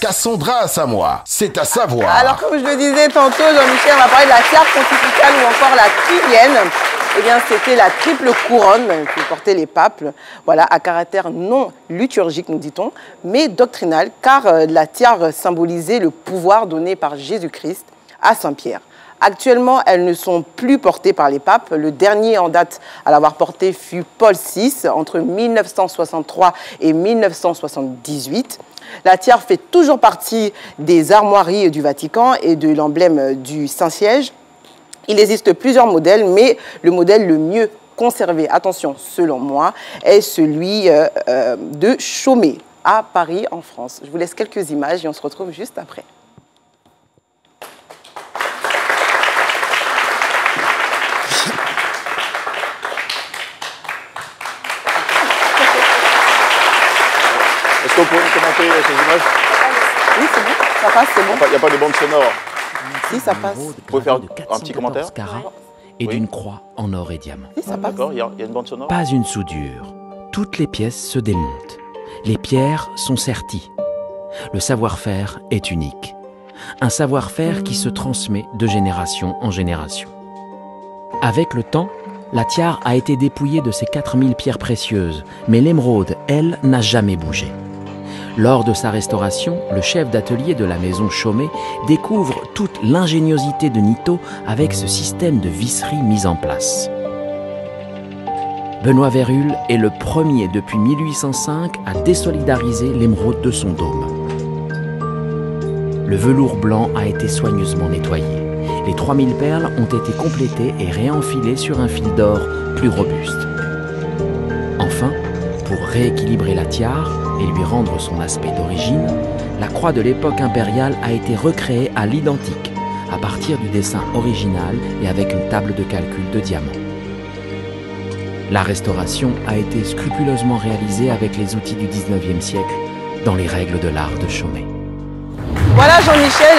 Cassandra Assamoah, c'est à savoir. Alors comme je le disais tantôt, Jean-Michel, on va parler de la tiare pontificale ou encore la trivienne. Eh bien, c'était la triple couronne que portaient les papes, voilà, à caractère non liturgique, nous dit-on, mais doctrinal, car la tiare symbolisait le pouvoir donné par Jésus-Christ à Saint-Pierre. Actuellement, elles ne sont plus portées par les papes. Le dernier en date à l'avoir portée fut Paul VI, entre 1963 et 1978. La tiare fait toujours partie des armoiries du Vatican et de l'emblème du Saint-Siège. Il existe plusieurs modèles, mais le modèle le mieux conservé, attention, selon moi, est celui de Chaumet, à Paris, en France. Je vous laisse quelques images et on se retrouve juste après. Est-ce que vous pouvez nous commenter ces images? Oui, c'est bon, ça passe, c'est bon. Il n'y a pas de bande sonore. Si, ça passe. Vous pouvez faire un petit commentaire? Carrés et Oui. d'une croix en or et diamant. Si, ça passe. D'accord, il y a une bande sonore? Pas une soudure. Toutes les pièces se démontent. Les pierres sont serties. Le savoir-faire est unique. Un savoir-faire qui se transmet de génération en génération. Avec le temps, la tiare a été dépouillée de ses 4000 pierres précieuses, mais l'émeraude, elle, n'a jamais bougé. Lors de sa restauration, le chef d'atelier de la maison Chaumet découvre toute l'ingéniosité de Nitto avec ce système de visserie mis en place. Benoît Vérule est le premier depuis 1805 à désolidariser l'émeraude de son dôme. Le velours blanc a été soigneusement nettoyé. Les 3000 perles ont été complétées et réenfilées sur un fil d'or plus robuste. Enfin, pour rééquilibrer la tiare et lui rendre son aspect d'origine, la croix de l'époque impériale a été recréée à l'identique, à partir du dessin original et avec une table de calcul de diamants. La restauration a été scrupuleusement réalisée avec les outils du 19e siècle, dans les règles de l'art de Chaumet. Voilà Jean-Michel.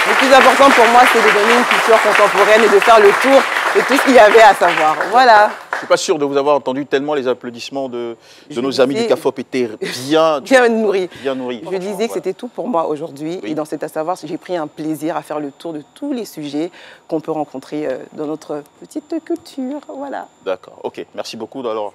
Le plus important pour moi, c'est de donner une culture contemporaine et de faire le tour de tout ce qu'il y avait à savoir. Voilà. Je ne suis pas sûr de vous avoir entendu tellement les applaudissements de nos amis du CAFOP étaient bien nourris. Bien nourris. Je disais que c'était tout pour moi aujourd'hui. Oui. Et dans cet à savoir, j'ai pris un plaisir à faire le tour de tous les sujets qu'on peut rencontrer dans notre petite culture. Voilà. D'accord, ok, merci beaucoup. Alors,